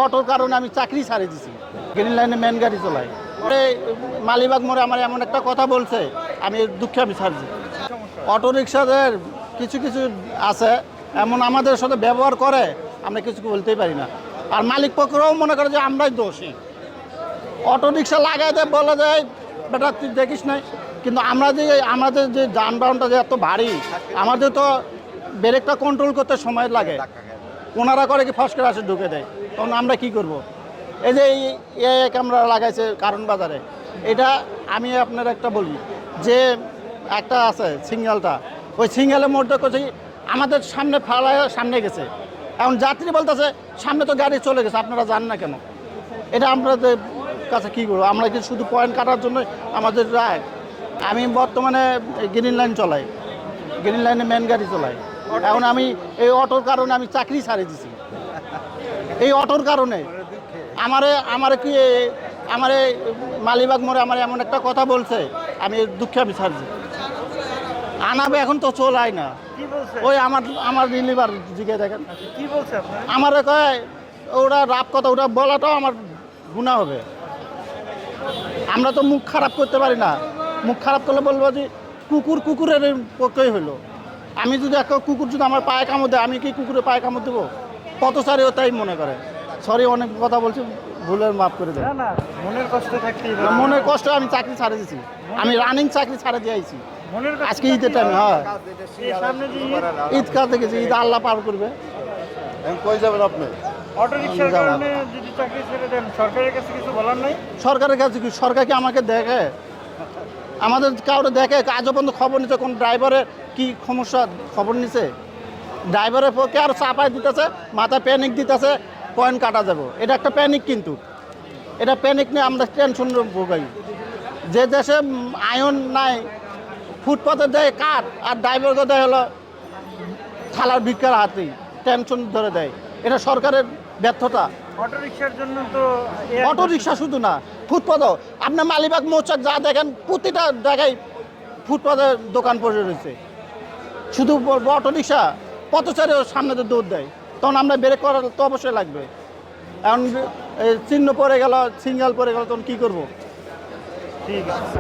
অটোর কারণে আমি চাকরি ছাড়ে দিছি। গ্রিন লাইনে মেন গাড়ি চলাই। পরে মালিবাগ মোড়ে আমার এমন একটা কথা বলছে, আমি দুঃখে আমি ছাড়ছি। অটো রিক্সাদের কিছু কিছু আছে এমন আমাদের সাথে ব্যবহার করে, আমরা কিছু বলতেই পারি না। আর মালিক পক্ষরাও মনে করে যে আমরাই দোষী। অটো রিক্সা লাগাই দেয়, বলা যায় বেটা তুই দেখিস নাই, কিন্তু আমাদের যে যানবাহনটা যে এত ভারী, আমাদের তো ব্রেকটা কন্ট্রোল করতে সময় লাগে। ওনারা করে কি ফস করে আসে ঢুকে দেয়, তখন আমরা কি করব? এই যে এই ক্যামেরা লাগাইছে কারণ বাজারে, এটা আমি আপনার একটা বলি যে একটা আছে সিঙ্গেলটা, ওই সিঙ্গেলের মধ্যে করছে আমাদের সামনে ফালায় সামনে গেছে। এখন যাত্রী বলতেছে সামনে তো গাড়ি চলে গেছে, আপনারা যান না কেন? এটা আপনাদের কাছে কী করবো? আমরা কি শুধু পয়েন্ট কাটার জন্য আমাদের রায়? আমি বর্তমানে গ্রিন লাইন চলাই, গ্রিন লাইনে মেন গাড়ি চলাই। এখন আমি এই অটোর কারণে আমি চাকরি ছাড়ে দিছি। এই অটোর কারণে আমারে মালিবাগ মোড়ে আমার এমন একটা কথা বলছে, আমি দুঃখে আমি ছাড়ছি। আনাবে এখন তো চলাই না। ওই আমার রিলিভার জিগে দেখেন কি বলছে আমার কয় ওরা রাপ কথা, ওটা বলাটাও আমার গুনাহ হবে। আমরা তো মুখ খারাপ করতে পারি না। মুখ খারাপ করলে বলবো যে কুকুরের পক্ষেই হইলো। আমি যদি একটা কুকুর যদি আমার পায়ে কামড় দেয়, আমি কি কুকুরের পায়ে কামড় দেবো? পথচারীও তাই মনে করে। সরি, অনেক কথা বলছি, ভুলের মাফ করে দেয়। না, মনের কষ্ট থাকতে মনের কষ্ট আমি চাকরি ছাড়ে দিয়েছি। আমি রানিং চাকরি ছাড়ে দিয়ে আইছি আজকে ঈদের টাইমে। হ্যাঁ, ঈদ কাজে গেছি, ঈদ আল্লাহ পার করবে। কই যাবেন আপনি? অটো রিকশার কারণে যদি চাকরি ছেড়ে দেন, সরকারের কাছে কিছু বলার নাই? সরকারের কাছে কি? সরকার কি আমাকে দেখে? আমাদের কাউরে দেখে? আজও পর্যন্ত খবর নিচ্ছে কোন ড্রাইভারের কি সমস্যা? খবর নিছে? ড্রাইভারের পক্ষে আরও চাপাই দিতেছে, মাথায় প্যানিক দিতেছে, পয়েন্ট কাটা যাবো। এটা একটা প্যানিক, কিন্তু এটা প্যানিক নিয়ে আমরা টেনশন ভোগাই। যে দেশে আয়ন নাই, ফুটপাতে দেয় কাঠ, আর ড্রাইভারকে দেয় হলো থালার ভিক্ষার হাতেই, টেনশন ধরে দেয়। এটা সরকারের ব্যর্থতা। অটো রিকশার জন্য তো অটো রিক্সা শুধু না, ফুটপাতও আপনার মালিবাগ মৌচাক যা দেখেন, প্রতিটা জায়গায় ফুটপাতে দোকান পড়ে রয়েছে। শুধু অটো রিক্সা, পথচারীও সামনে তো দৌড় দেয়, তখন আমরা ব্রেক করা তো অবশ্যই লাগবে। এখন চিহ্ন পড়ে গেল, সিঙ্গেল পড়ে গেল, তখন কী করবো? ঠিক আছে।